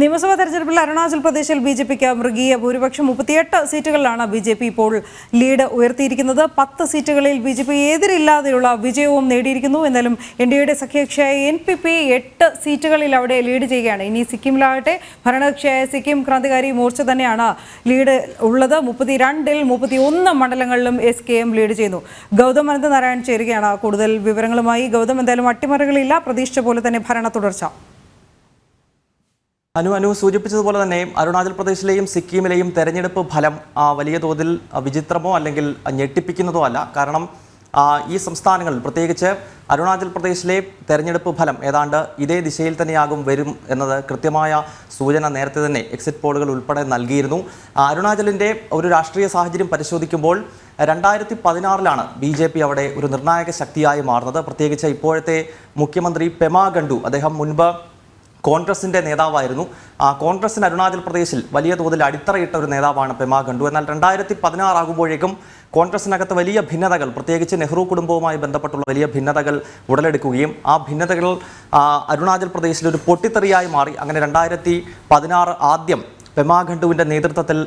നിയമസഭാ തെരഞ്ഞെടുപ്പിൽ അരുണാചൽ പ്രദേശിൽ ബിജെപിക്ക് മൃഗീയ ഭൂരിപക്ഷം 38 സീറ്റുകളിലാണ് ബിജെപി ഇപ്പോൾ ലീഡ് ഉയർത്തിയിരിക്കുന്നത്. 10 സീറ്റുകളിൽ ബിജെപി എതിരില്ലാതെയുള്ള വിജയവും നേടിയിരിക്കുന്നു. എന്നാലും എൻഡിഎയുടെ സഖ്യകക്ഷിയായ എൻപിപി 8 സീറ്റുകളിൽ അവിടെ ലീഡ് ചെയ്യുകയാണ്. ഇനി സിക്കിമിലാകട്ടെ ഭരണകക്ഷിയായ സിക്കിം ക്രാന്തികാരി മോർച്ച തന്നെയാണ് ലീഡ് ഉള്ളത്. 32ൽ 31 മണ്ഡലങ്ങളിലും SKM ലീഡ് ചെയ്യുന്നു. ഗൗതം അനന്തനാരായൺ ചേരുകയാണ് കൂടുതൽ വിവരങ്ങളുമായി. ഗൗതം, എന്തായാലും അട്ടിമറികളില്ല, പ്രതീക്ഷിച്ച പോലെ തന്നെ ഭരണ തുടർച്ച. അനു സൂചിപ്പിച്ചതുപോലെ തന്നെ അരുണാചൽ പ്രദേശിലെയും സിക്കിമിലെയും തെരഞ്ഞെടുപ്പ് ഫലം വലിയ തോതിൽ വിചിത്രമോ അല്ലെങ്കിൽ ഞെട്ടിപ്പിക്കുന്നതോ അല്ല. കാരണം ഈ സംസ്ഥാനങ്ങളിൽ പ്രത്യേകിച്ച് അരുണാചൽ പ്രദേശിലെ തെരഞ്ഞെടുപ്പ് ഫലം ഏതാണ്ട് ഇതേ ദിശയിൽ തന്നെയാകും വരും എന്നത് കൃത്യമായ സൂചന നേരത്തെ തന്നെ എക്സിറ്റ് പോളുകൾ ഉൾപ്പെടെ നൽകിയിരുന്നു. അരുണാചലിൻ്റെ ഒരു രാഷ്ട്രീയ സാഹചര്യം പരിശോധിക്കുമ്പോൾ 2016 BJP അവിടെ ഒരു നിർണായക ശക്തിയായി മാറുന്നത്. പ്രത്യേകിച്ച് ഇപ്പോഴത്തെ മുഖ്യമന്ത്രി പെമാ ഖണ്ഡു, അദ്ദേഹം മുൻപ് കോൺഗ്രസിൻ്റെ നേതാവായിരുന്നു. കോൺഗ്രസിന് അരുണാചൽ പ്രദേശിൽ വലിയ തോതിൽ അടിത്തറയിട്ട ഒരു നേതാവാണ് പെമാ ഖണ്ഡു. എന്നാൽ 2016 ആകുമ്പോഴേക്കും കോൺഗ്രസിനകത്ത് വലിയ ഭിന്നതകൾ, പ്രത്യേകിച്ച് നെഹ്റു കുടുംബവുമായി ബന്ധപ്പെട്ടുള്ള വലിയ ഭിന്നതകൾ ഉടലെടുക്കുകയും ആ ഭിന്നതകൾ അരുണാചൽ പ്രദേശിൽ ഒരു പൊട്ടിത്തെറിയായി മാറി. അങ്ങനെ 2016 ആദ്യം പെമാ ഖണ്ഡുവിൻ്റെ നേതൃത്വത്തിൽ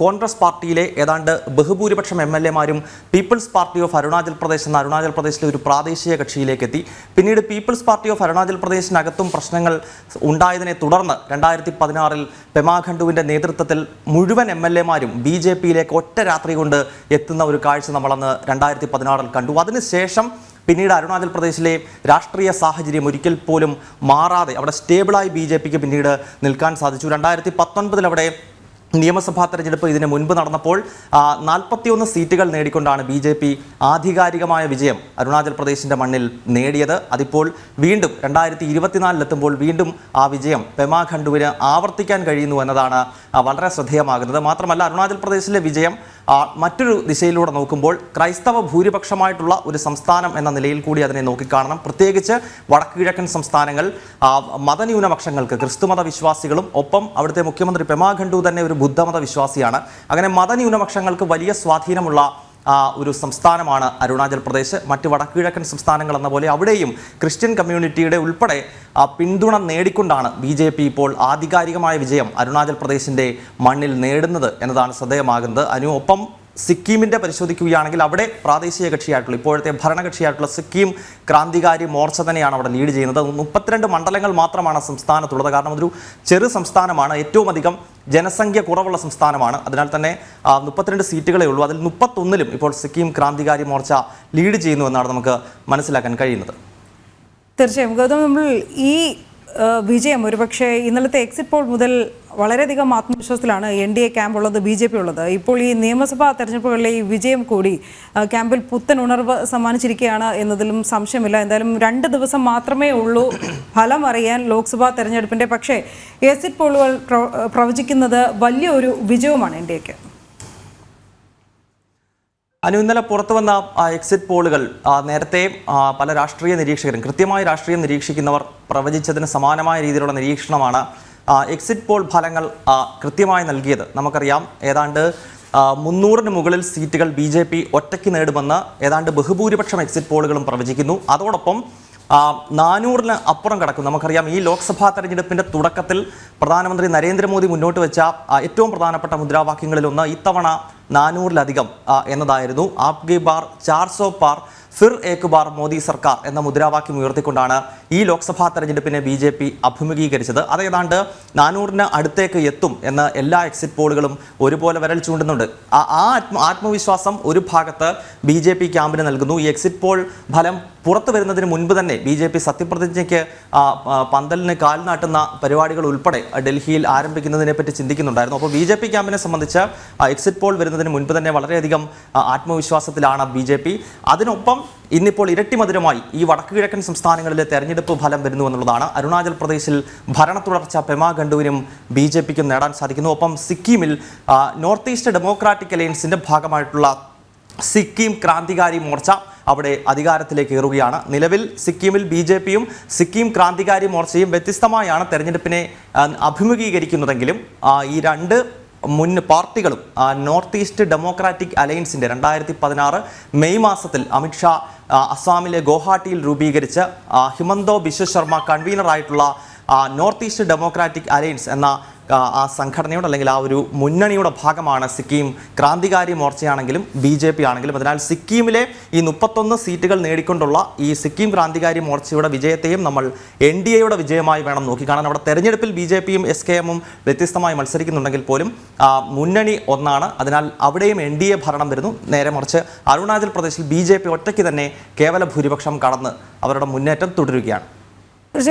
കോൺഗ്രസ് പാർട്ടിയിലെ ഏതാണ്ട് ബഹുഭൂരിപക്ഷം MLA-മാരും people's party of Arunachal Pradesh എന്ന അരുണാചൽ പ്രദേശിലെ ഒരു പ്രാദേശിക കക്ഷിയിലേക്ക് എത്തി. പിന്നീട് പീപ്പിൾസ് പാർട്ടി ഓഫ് അരുണാചൽ പ്രദേശിനകത്തും പ്രശ്നങ്ങൾ ഉണ്ടായതിനെ തുടർന്ന് 2016 പെമാ ഖണ്ഡുവിൻ്റെ നേതൃത്വത്തിൽ മുഴുവൻ MLA-മാരും BJP-യിലേക്ക് ഒറ്റ രാത്രി കൊണ്ട് എത്തുന്ന ഒരു കാഴ്ച നമ്മളന്ന് 2016 കണ്ടു. അതിനുശേഷം പിന്നീട് അരുണാചൽ പ്രദേശിലെ രാഷ്ട്രീയ സാഹചര്യം ഒരിക്കൽ പോലും മാറാതെ അവിടെ സ്റ്റേബിളായി BJP-ക്ക് പിന്നീട് നിൽക്കാൻ സാധിച്ചു. 2019 അവിടെ നിയമസഭാ തെരഞ്ഞെടുപ്പ് ഇതിന് മുൻപ് നടന്നപ്പോൾ 41 സീറ്റുകൾ നേടിക്കൊണ്ടാണ് BJP ആധികാരികമായ വിജയം അരുണാചൽ പ്രദേശിൻ്റെ മണ്ണിൽ നേടിയത്. അതിപ്പോൾ വീണ്ടും 2024 വീണ്ടും ആ വിജയം പെമാ ഖണ്ഡുവിന് ആവർത്തിക്കാൻ കഴിയുന്നു എന്നതാണ് വളരെ ശ്രദ്ധേയമാകുന്നത്. മാത്രമല്ല അരുണാചൽ പ്രദേശിലെ വിജയം മറ്റൊരു ദിശയിലൂടെ നോക്കുമ്പോൾ ക്രൈസ്തവ ഭൂരിപക്ഷമായിട്ടുള്ള ഒരു സംസ്ഥാനം എന്ന നിലയിൽ കൂടി അതിനെ നോക്കിക്കാണണം. പ്രത്യേകിച്ച് വടക്ക് കിഴക്കൻ സംസ്ഥാനങ്ങൾ മതന്യൂനപക്ഷങ്ങൾക്ക്, ക്രിസ്തുമത വിശ്വാസികളും ഒപ്പം അവിടുത്തെ മുഖ്യമന്ത്രി പെമാ ഖണ്ഡു തന്നെ ഒരു ബുദ്ധമത വിശ്വാസിയാണ്. അങ്ങനെ മതന്യൂനപക്ഷങ്ങൾക്ക് വലിയ സ്വാധീനമുള്ള ഒരു സംസ്ഥാനമാണ് അരുണാചൽ പ്രദേശ്. മറ്റ് വടക്കുകിഴക്കൻ സംസ്ഥാനങ്ങൾ എന്ന പോലെ അവിടെയും ക്രിസ്ത്യൻ കമ്മ്യൂണിറ്റിയുടെ ഉൾപ്പെടെ പിന്തുണ നേടിക്കൊണ്ടാണ് BJP ഇപ്പോൾ ആധികാരികമായ വിജയം അരുണാചൽ പ്രദേശിൻ്റെ മണ്ണിൽ നേടുന്നത് എന്നതാണ് ശ്രദ്ധേയമാകുന്നത്. ഒപ്പം സിക്കിമിൻ്റെ പരിശോധിക്കുകയാണെങ്കിൽ അവിടെ പ്രാദേശിക കക്ഷിയായിട്ടുള്ള ഇപ്പോഴത്തെ ഭരണകക്ഷിയായിട്ടുള്ള സിക്കിം ക്രാന്തികാരി മോർച്ച തന്നെയാണ് അവിടെ ലീഡ് ചെയ്യുന്നത്. 32 മണ്ഡലങ്ങൾ മാത്രമാണ് സംസ്ഥാനത്തുള്ളത്. കാരണം അതൊരു ചെറു സംസ്ഥാനമാണ്, ഏറ്റവും അധികം ജനസംഖ്യ കുറവുള്ള സംസ്ഥാനമാണ്. അതിനാൽ തന്നെ 32 സീറ്റുകളേ ഉള്ളൂ. അതിൽ 31ലും ഇപ്പോൾ സിക്കിം ക്രാന്തികാരി മോർച്ച ലീഡ് ചെയ്യുന്നു എന്നാണ് നമുക്ക് മനസ്സിലാക്കാൻ കഴിയുന്നത്. തീർച്ചയായും ഗൗതം, നമ്മൾ ഈ വിജയം ഒരുപക്ഷെ ഇന്നലത്തെ എക്സിറ്റ് പോൾ മുതൽ വളരെയധികം ആത്മവിശ്വാസത്തിലാണ് NDA ക്യാമ്പ് ഉള്ളത്, BJP ഉള്ളത്. ഇപ്പോൾ ഈ നിയമസഭാ തെരഞ്ഞെടുപ്പുകളിലെ ഈ വിജയം കൂടി ക്യാമ്പിൽ പുത്തൻ ഉണർവ് സമ്മാനിച്ചിരിക്കുകയാണ് എന്നതിലും സംശയമില്ല. എന്തായാലും 2 ദിവസം മാത്രമേ ഉള്ളൂ ഫലം അറിയാൻ ലോക്സഭാ തെരഞ്ഞെടുപ്പിൻ്റെ. പക്ഷേ എക്സിറ്റ് പോളുകൾ പ്രവചിക്കുന്നത് വലിയൊരു വിജയവുമാണ് NDAക്ക്. ഇന്നലെ പുറത്തു വന്ന എക്സിറ്റ് പോളുകൾ നേരത്തെ പല രാഷ്ട്രീയ നിരീക്ഷകരും, കൃത്യമായി രാഷ്ട്രീയം നിരീക്ഷിക്കുന്നവർ പ്രവചിച്ചതിന് സമാനമായ രീതിയിലുള്ള നിരീക്ഷണമാണ് എക്സിറ്റ് പോൾ ഫലങ്ങൾ കൃത്യമായി നൽകിയത്. നമുക്കറിയാം ഏതാണ്ട് 300-ന് മുകളിൽ സീറ്റുകൾ BJP ഒറ്റയ്ക്ക് നേടുമെന്ന് ഏതാണ്ട് ബഹുഭൂരിപക്ഷം എക്സിറ്റ് പോളുകളും പ്രവചിക്കുന്നു. അതോടൊപ്പം 400-ന് അപ്പുറം കടക്കും. നമുക്കറിയാം ഈ ലോക്സഭാ തെരഞ്ഞെടുപ്പിൻ്റെ തുടക്കത്തിൽ പ്രധാനമന്ത്രി നരേന്ദ്രമോദി മുന്നോട്ട് വെച്ച ഏറ്റവും പ്രധാനപ്പെട്ട മുദ്രാവാക്യങ്ങളിലൊന്ന് ഇത്തവണ 400-ലധികം എന്നതായിരുന്നു. ആപ്കി ബാർ 400 പാർ ഫിർ ഏക് ബാർ മോദി സർക്കാർ എന്ന മുദ്രാവാക്യം ഉയർത്തിക്കൊണ്ടാണ് ഈ ലോക്സഭാ തെരഞ്ഞെടുപ്പിനെ BJP അഭിമുഖീകരിച്ചത്. അത് ഏതാണ്ട് 400-ന് അടുത്തേക്ക് എത്തും എന്ന് എല്ലാ എക്സിറ്റ് പോളുകളും ഒരുപോലെ വിരൽ ചൂണ്ടുന്നുണ്ട്. ആത്മവിശ്വാസം ഒരു ഭാഗത്ത് BJP ക്യാമ്പിന് നൽകുന്നു. ഈ എക്സിറ്റ് പോൾ ഫലം പുറത്തു വരുന്നതിന് മുൻപ് തന്നെ BJP സത്യപ്രതിജ്ഞയ്ക്ക് പന്തലിന് കാൽനാട്ടുന്ന പരിപാടികൾ ഉൾപ്പെടെ ഡൽഹിയിൽ ആരംഭിക്കുന്നതിനെ പറ്റി ചിന്തിക്കുന്നുണ്ടായിരുന്നു. അപ്പോൾ BJP ക്യാമ്പിനെ സംബന്ധിച്ച് എക്സിറ്റ് പോൾ വരുന്നതിന് മുൻപ് തന്നെ വളരെയധികം ആത്മവിശ്വാസത്തിലാണ് BJP. അതിനൊപ്പം ഇന്നിപ്പോൾ ഇരട്ടി മധുരമായി ഈ വടക്കു കിഴക്കൻ സംസ്ഥാനങ്ങളിലെ തെരഞ്ഞെടുപ്പ് ഫലം വരുന്നു എന്നുള്ളതാണ്. അരുണാചൽ പ്രദേശിൽ ഭരണ തുടർച്ച പെമാ ഖണ്ഡുവിനും BJP-ക്കും നേടാൻ സാധിക്കുന്നു. ഒപ്പം സിക്കിമിൽ നോർത്ത് ഈസ്റ്റ് ഡെമോക്രാറ്റിക് അലയൻസിൻ്റെ ഭാഗമായിട്ടുള്ള സിക്കിം ക്രാന്തികാരി മോർച്ച അവിടെ അധികാരത്തിലേക്ക് കയറുകയാണ്. നിലവിൽ സിക്കിമിൽ BJP-യും സിക്കിം ക്രാന്തികാരി മോർച്ചയും വ്യത്യസ്തമായാണ് തെരഞ്ഞെടുപ്പിനെ അഭിമുഖീകരിക്കുന്നതെങ്കിലും ഈ 2 മുൻ പാർട്ടികളും നോർത്ത് ഈസ്റ്റ് ഡെമോക്രാറ്റിക് അലയൻസിൻ്റെ 2016 മെയ് മാസത്തിൽ അമിത്ഷാ അസ്സാമിലെ ഗോഹാട്ടിയിൽ രൂപീകരിച്ച് ഹിമന്തോ Biswa Sharma കൺവീനറായിട്ടുള്ള north east democratic alliance എന്ന ആ സംഘടനയുടെ അല്ലെങ്കിൽ ആ ഒരു മുന്നണിയുടെ ഭാഗമാണ് സിക്കിം ക്രാന്തികാരി മോർച്ചയാണെങ്കിലും BJP ആണെങ്കിലും. അതിനാൽ സിക്കിമിലെ ഈ 31 സീറ്റുകൾ നേടിക്കൊണ്ടുള്ള ഈ സിക്കിം ക്രാന്തികാരി മോർച്ചയുടെ വിജയത്തെയും നമ്മൾ NDAയുടെ വിജയമായി വേണം നോക്കിക്കാണാൻ. അവിടെ തെരഞ്ഞെടുപ്പിൽ BJPയും SKMും വ്യത്യസ്തമായി മത്സരിക്കുന്നുണ്ടെങ്കിൽ പോലും മുന്നണി ഒന്നാണ്. അതിനാൽ അവിടെയും NDA ഭരണം വരുന്നു. നേരെ മറിച്ച് അരുണാചൽ പ്രദേശിൽ BJP ഒറ്റയ്ക്ക് തന്നെ കേവല ഭൂരിപക്ഷം കടന്ന് അവരുടെ മുന്നേറ്റം തുടരുകയാണ്.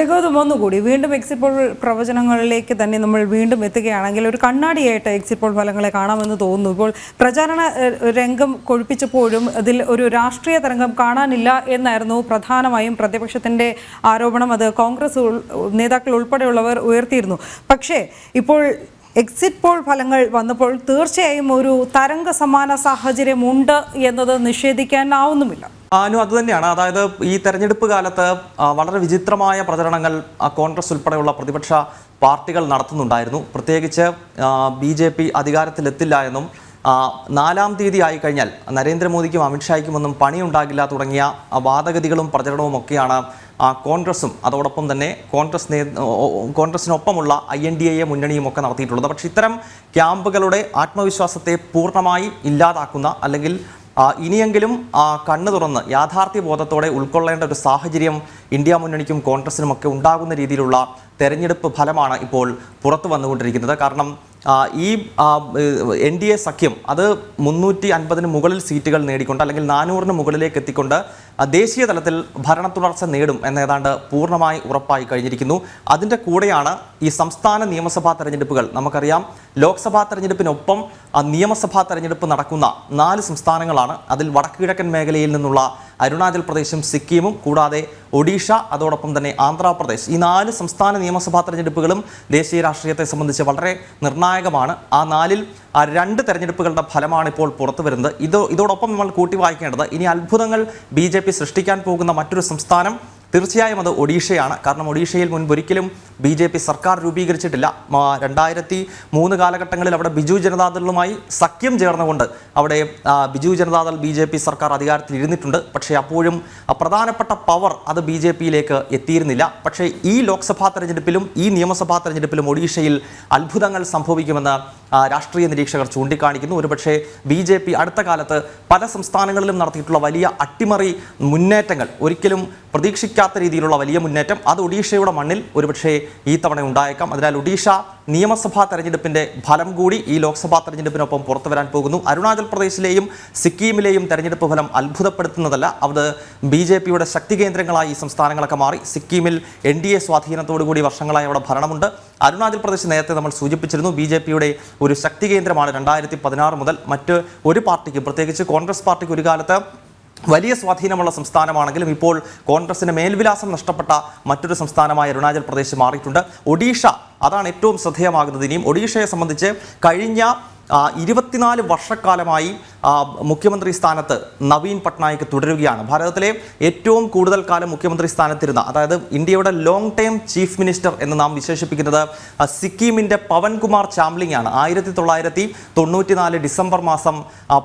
ഗൗതം, ഒന്നുകൂടി വീണ്ടും എക്സിറ്റ് പോൾ പ്രവചനങ്ങളിലേക്ക് തന്നെ നമ്മൾ വീണ്ടും എത്തുകയാണെങ്കിൽ ഒരു കണ്ണാടിയായിട്ട് എക്സിറ്റ് പോൾ ഫലങ്ങളെ കാണാമെന്ന് തോന്നുന്നു. ഇപ്പോൾ പ്രചാരണ രംഗം കൊഴുപ്പിച്ചപ്പോഴും അതിൽ ഒരു രാഷ്ട്രീയ തരംഗം കാണാനില്ല എന്നായിരുന്നു പ്രധാനമായും പ്രതിപക്ഷത്തിൻ്റെ ആരോപണം. അത് കോൺഗ്രസ് നേതാക്കൾ ഉൾപ്പെടെയുള്ളവർ ഉയർത്തിയിരുന്നു. പക്ഷേ ഇപ്പോൾ എക്സിറ്റ് പോൾ ഫലങ്ങൾ വന്നപ്പോൾ തീർച്ചയായും ഒരു തരംഗ സമാന സാഹചര്യമുണ്ട് എന്നത് നിഷേധിക്കാനാവുന്നുമില്ല. അതുതന്നെയാണ്. അതായത് ഈ തെരഞ്ഞെടുപ്പ് കാലത്ത് വളരെ വിചിത്രമായ പ്രചരണങ്ങൾ കോൺഗ്രസ് ഉൾപ്പെടെയുള്ള പ്രതിപക്ഷ പാർട്ടികൾ നടത്തുന്നുണ്ടായിരുന്നു. പ്രത്യേകിച്ച് BJP അധികാരത്തിലെത്തില്ല എന്നും 4-ാം തീയതി ആയിക്കഴിഞ്ഞാൽ നരേന്ദ്രമോദിക്കും അമിത്ഷായ്ക്കും ഒന്നും പണിയുണ്ടാകില്ല തുടങ്ങിയ വാദഗതികളും പ്രചരണവും ഒക്കെയാണ് കോൺഗ്രസും അതോടൊപ്പം തന്നെ കോൺഗ്രസിനൊപ്പമുള്ള INDA മുന്നണിയും ഒക്കെ നടത്തിയിട്ടുള്ളത്. പക്ഷേ ഇത്തരം ക്യാമ്പുകളുടെ ആത്മവിശ്വാസത്തെ പൂർണ്ണമായി ഇല്ലാതാക്കുന്ന അല്ലെങ്കിൽ ഇനിയെങ്കിലും കണ്ണു തുറന്ന് യാഥാർത്ഥ്യ ബോധത്തോടെ ഉൾക്കൊള്ളേണ്ട ഒരു സാഹചര്യം ഇന്ത്യ മുന്നണിക്കും കോൺഗ്രസിനുമൊക്കെ ഉണ്ടാകുന്ന രീതിയിലുള്ള തെരഞ്ഞെടുപ്പ് ഫലമാണ് ഇപ്പോൾ പുറത്തു വന്നുകൊണ്ടിരിക്കുന്നത്. കാരണം ഈ NDA സഖ്യം അത് 350-ന് മുകളിൽ സീറ്റുകൾ നേടിക്കൊണ്ട് അല്ലെങ്കിൽ 400-ന് മുകളിലേക്ക് എത്തിക്കൊണ്ട് ദേശീയ തലത്തിൽ ഭരണ തുടർച്ച നേടും എന്നേതാണ്ട് പൂർണ്ണമായി ഉറപ്പായി കഴിഞ്ഞിരിക്കുന്നു. അതിൻ്റെ കൂടെയാണ് ഈ സംസ്ഥാന നിയമസഭാ തെരഞ്ഞെടുപ്പുകൾ. നമുക്കറിയാം, ലോക്സഭാ തെരഞ്ഞെടുപ്പിനൊപ്പം നിയമസഭാ തെരഞ്ഞെടുപ്പ് നടക്കുന്ന 4 സംസ്ഥാനങ്ങളാണ്. അതിൽ വടക്കുകിഴക്കൻ മേഖലയിൽ നിന്നുള്ള അരുണാചൽ പ്രദേശും സിക്കിമും കൂടാതെ ഒഡീഷ അതോടൊപ്പം തന്നെ ആന്ധ്രാപ്രദേശ്. ഈ 4 സംസ്ഥാന നിയമസഭാ തെരഞ്ഞെടുപ്പുകളും ദേശീയ രാഷ്ട്രീയത്തെ സംബന്ധിച്ച് വളരെ നിർണായകമാണ്. ആ 4-ൽ 2 തെരഞ്ഞെടുപ്പുകളുടെ ഫലമാണ് ഇപ്പോൾ പുറത്തു വരുന്നത്. ഇതോടൊപ്പം നമ്മൾ കൂട്ടി വായിക്കേണ്ടത് ഇനി അത്ഭുതങ്ങൾ BJP സൃഷ്ടിക്കാൻ പോകുന്ന മറ്റൊരു സംസ്ഥാനം തീർച്ചയായും അത് ഒഡീഷയാണ്. കാരണം ഒഡീഷയിൽ മുൻപൊരിക്കലും BJP സർക്കാർ രൂപീകരിച്ചിട്ടില്ല. 2003 കാലഘട്ടങ്ങളിൽ അവിടെ ബിജു ജനതാദളുമായി സഖ്യം ചേർന്നുകൊണ്ട് അവിടെ ബിജു ജനതാദൾ BJP സർക്കാർ അധികാരത്തിൽ ഇരുന്നിട്ടുണ്ട്. പക്ഷേ അപ്പോഴും പ്രധാനപ്പെട്ട പവർ അത് BJPയിലേക്ക് എത്തിയിരുന്നില്ല. പക്ഷേ ഈ ലോക്സഭാ തെരഞ്ഞെടുപ്പിലും ഈ നിയമസഭാ തെരഞ്ഞെടുപ്പിലും ഒഡീഷയിൽ അത്ഭുതങ്ങൾ സംഭവിക്കുമെന്ന് രാഷ്ട്രീയ നിരീക്ഷകർ ചൂണ്ടിക്കാണിക്കുന്നു. ഒരുപക്ഷേ BJP അടുത്ത കാലത്ത് പല സംസ്ഥാനങ്ങളിലും നടത്തിയിട്ടുള്ള വലിയ അട്ടിമറി മുന്നേറ്റങ്ങൾ, ഒരിക്കലും പ്രതീക്ഷിക്കാത്ത രീതിയിലുള്ള വലിയ മുന്നേറ്റം, അത് ഒഡീഷയുടെ മണ്ണിൽ ഒരുപക്ഷേ ഈ തവണ ഉണ്ടായേക്കാം. അതിനാൽ ഒഡീഷ നിയമസഭാ തെരഞ്ഞെടുപ്പിൻ്റെ ഫലം കൂടി ഈ ലോക്സഭാ തെരഞ്ഞെടുപ്പിനൊപ്പം പുറത്തു വരാൻ പോകുന്നു. അരുണാചൽ പ്രദേശിലെയും സിക്കിമിലെയും തെരഞ്ഞെടുപ്പ് ഫലം അത്ഭുതപ്പെടുത്തുന്നതല്ല. അത് BJPയുടെ ശക്തി കേന്ദ്രങ്ങളായി ഈ സംസ്ഥാനങ്ങളൊക്കെ മാറി. സിക്കിമിൽ NDA സ്വാധീനത്തോടുകൂടി വർഷങ്ങളായി അവിടെ ഭരണമുണ്ട്. അരുണാചൽ പ്രദേശ് നേരത്തെ നമ്മൾ സൂചിപ്പിച്ചിരുന്നു, BJPയുടെ ഒരു ശക്തി കേന്ദ്രമാണ്. 2016 മുതൽ മറ്റ് ഒരു പാർട്ടിക്കും, പ്രത്യേകിച്ച് കോൺഗ്രസ് പാർട്ടിക്ക് ഒരു കാലത്ത് വലിയ സ്വാധീനമുള്ള സംസ്ഥാനമാണെങ്കിലും ഇപ്പോൾ കോൺഗ്രസിന് മേൽവിലാസം നഷ്ടപ്പെട്ട മറ്റൊരു സംസ്ഥാനമായി അരുണാചൽ പ്രദേശ് മാറിയിട്ടുണ്ട്. ഒഡീഷ അതാണ് ഏറ്റവും ശ്രദ്ധേയമാകുന്നത്. ഇനിയും ഒഡീഷയെ സംബന്ധിച്ച് കഴിഞ്ഞ 24 വർഷക്കാലമായി മുഖ്യമന്ത്രി സ്ഥാനത്ത് നവീൻ പട്നായിക് തുടരുകയാണ്. ഭാരതത്തിലെ ഏറ്റവും കൂടുതൽ കാലം മുഖ്യമന്ത്രി സ്ഥാനത്തിരുന്ന, അതായത് ഇന്ത്യയുടെ ലോങ് ടൈം ചീഫ് മിനിസ്റ്റർ എന്ന് നാം വിശേഷിപ്പിക്കുന്നത് സിക്കിമിൻ്റെ പവൻകുമാർ ചാംലിംഗ് ആണ്. 1994 ഡിസംബർ മാസം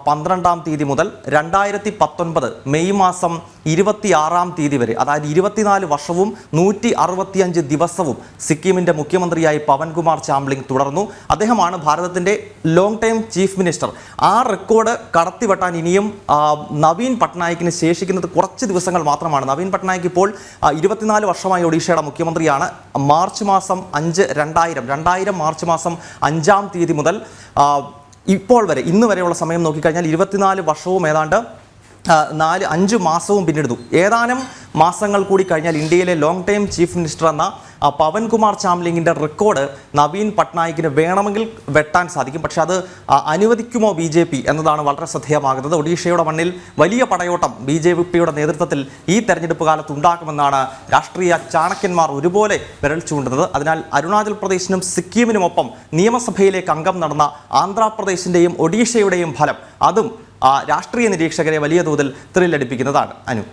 12-ാം തീയതി മുതൽ 2019 മെയ് മാസം 26-ാം തീയതി വരെ, അതായത് 24 വർഷവും 165 ദിവസവും സിക്കിമിൻ്റെ മുഖ്യമന്ത്രിയായി പവൻകുമാർ ചാംലിംഗ് തുടർന്നു. അദ്ദേഹമാണ് ഭാരതത്തിൻ്റെ ലോങ് ടൈം ചീഫ് മിനിസ്റ്റർ. ആ റെക്കോർഡ് കടത്തിവെട്ടാൻ ഇനിയും നവീൻ പട്നായിക്കിന് ശേഷിക്കുന്നത് കുറച്ച് ദിവസങ്ങൾ മാത്രമാണ്. നവീൻ പട്നായിക് ഇപ്പോൾ 24 വർഷമായി ഒഡീഷയുടെ മുഖ്യമന്ത്രിയാണ്. മാർച്ച് മാസം 5, 2000 മാർച്ച് മാസം 5-ാം തീയതി മുതൽ ഇപ്പോൾ വരെ, ഇന്ന് വരെയുള്ള സമയം നോക്കിക്കഴിഞ്ഞാൽ 24 വർഷവും ഏതാണ്ട് 4-5 മാസവും പിന്നിടുന്നു. ഏതാനും മാസങ്ങൾ കൂടി കഴിഞ്ഞാൽ ഇന്ത്യയിലെ ലോങ് ടൈം ചീഫ് മിനിസ്റ്റർ എന്ന പവൻകുമാർ ചാംലിംഗിൻ്റെ റെക്കോർഡ് നവീൻ പട്നായിക്കിന് വേണമെങ്കിൽ വെട്ടാൻ സാധിക്കും. പക്ഷെ അത് അനുവദിക്കുമോ BJP എന്നതാണ് വളരെ ശ്രദ്ധേയമാകുന്നത്. ഒഡീഷയുടെ മണ്ണിൽ വലിയ പടയോട്ടം BJPയുടെ നേതൃത്വത്തിൽ ഈ തെരഞ്ഞെടുപ്പ് കാലത്ത് ഉണ്ടാക്കുമെന്നാണ് രാഷ്ട്രീയ ചാണക്യന്മാർ ഒരുപോലെ വിരൽ ചൂണ്ടുന്നത്. അതിനാൽ അരുണാചൽ പ്രദേശിനും സിക്കിമിനുമൊപ്പം നിയമസഭയിലേക്ക് അംഗം നടന്ന ആന്ധ്രാപ്രദേശിൻ്റെയും ഒഡീഷയുടെയും ഫലം അതും രാഷ്ട്രീയ നിരീക്ഷകരെ വലിയ തോതിൽ ത്രില്ലടിപ്പിക്കുന്നതാണ്. അനു.